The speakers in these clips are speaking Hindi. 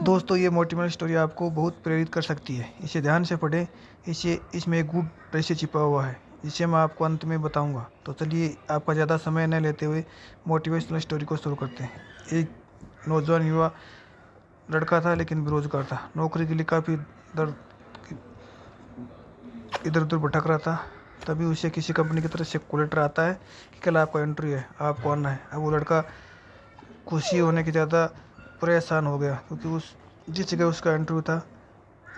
दोस्तों, ये मोटिवेशनल स्टोरी आपको बहुत प्रेरित कर सकती है। इसे ध्यान से पढ़ें। इसमें एक गुड रहस्य छिपा हुआ है जिसे मैं आपको अंत में बताऊंगा। तो चलिए, आपका ज़्यादा समय न लेते हुए मोटिवेशनल स्टोरी को शुरू करते हैं। एक नौजवान युवा लड़का था, लेकिन बेरोजगार था। नौकरी के लिए काफ़ी इधर उधर भटक रहा था। तभी उसे किसी कंपनी की तरफ से कॉल लेटर आता है कि कल आपका इंटरव्यू है, आपको आना है। अब वो लड़का खुशी होने के ज़्यादा परेशान हो गया, क्योंकि उस जिस जगह उसका इंटरव्यू था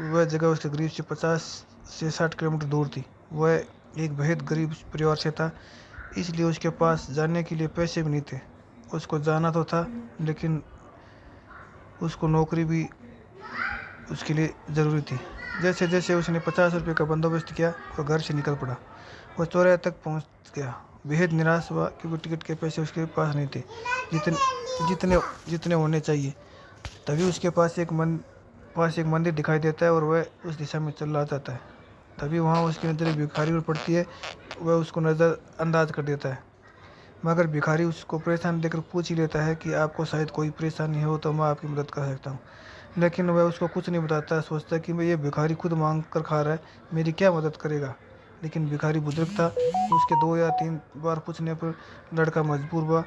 वह जगह उसके गरीब से 50 से 60 किलोमीटर दूर थी। वह एक बेहद गरीब परिवार से था, इसलिए उसके पास जाने के लिए पैसे भी नहीं थे। उसको जाना तो था, लेकिन उसको नौकरी भी उसके लिए ज़रूरी थी। जैसे जैसे उसने 50 रुपये का बंदोबस्त किया, वह घर से निकल पड़ा। वह चौराहे तक पहुंच गया, बेहद निराश हुआ, क्योंकि टिकट के पैसे उसके पास नहीं थे जितने जितने जितने होने चाहिए। तभी उसके पास एक मंदिर दिखाई देता है और वह उस दिशा में चला जाता है। तभी वहाँ उसकी नज़र एक भिखारी पर पड़ती है। वह उसको नज़रअंदाज कर देता है, मगर भिखारी उसको परेशान देखकर पूछ ही लेता है कि आपको शायद कोई परेशानी हो तो मैं आपकी मदद कर सकता हूँ। लेकिन वह उसको कुछ नहीं बताता। सोचता है कि मैं ये भिखारी खुद मांग कर खा रहा है, मेरी क्या मदद करेगा। लेकिन भिखारी बुजुर्ग था, उसके 2 या 3 बार पूछने पर लड़का मजबूर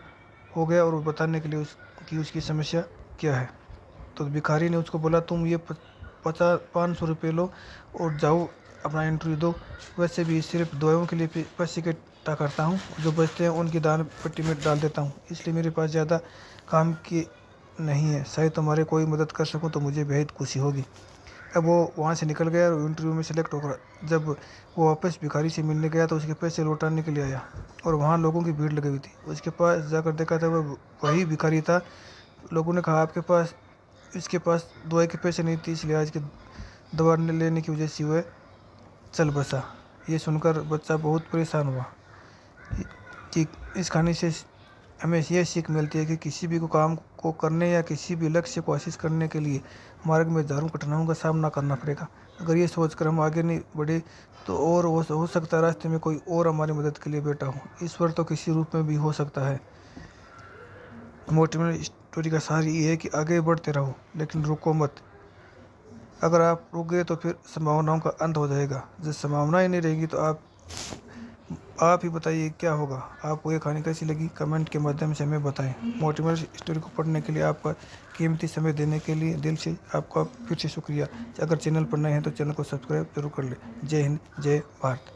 हो गया और बताने के लिए कि उसकी समस्या क्या है। तो भिखारी ने उसको बोला, तुम ये 500 रुपये लो और जाओ अपना इंटरव्यू दो। वैसे भी सिर्फ दवाइयों के लिए पैसे इकट्ठा करता हूँ, जो बचते हैं उनकी दान पेटी में डाल देता हूँ, इसलिए मेरे पास ज़्यादा काम की नहीं है। शायद तुम्हारे कोई मदद कर सकूँ तो मुझे बेहद खुशी होगी। अब वो वहाँ से निकल गया और इंटरव्यू में सेलेक्ट होकर जब वो वापस भिखारी से मिलने गया तो उसके पैसे लौटाने के लिए आया, और वहाँ लोगों की भीड़ लगी हुई थी। उसके पास जाकर देखा था वह वही भिखारी था। लोगों ने कहा, इसके पास दवाई के पैसे नहीं थे, इसलिए आज के दवा लेने की वजह से वह चल बसा। ये सुनकर बच्चा बहुत परेशान हुआ कि इस कहानी से हमें यह सीख मिलती है कि किसी भी काम को करने या किसी भी लक्ष्य को हासिल करने के लिए मार्ग में हजारों कठिनाइयों का सामना करना पड़ेगा। अगर ये सोचकर हम आगे नहीं बढ़े तो और हो सकता है रास्ते में कोई और हमारी मदद के लिए बैठा हो। ईश्वर तो किसी रूप में भी हो सकता है। मोटिवेशनल स्टोरी का सार ये है कि आगे बढ़ते रहो, लेकिन रुको मत। अगर आप रुक गए तो फिर संभावनाओं का अंत हो जाएगा। जब संभावना ही नहीं रहेगी तो आप ही बताइए क्या होगा। आपको ये कहानी कैसी लगी, कमेंट के माध्यम से हमें बताएं। मोटिवेशनल स्टोरी को पढ़ने के लिए आपका कीमती समय देने के लिए दिल से आपका फिर से शुक्रिया। अगर चैनल पर नए हैं तो चैनल को सब्सक्राइब जरूर कर लें। जय हिंद, जय भारत।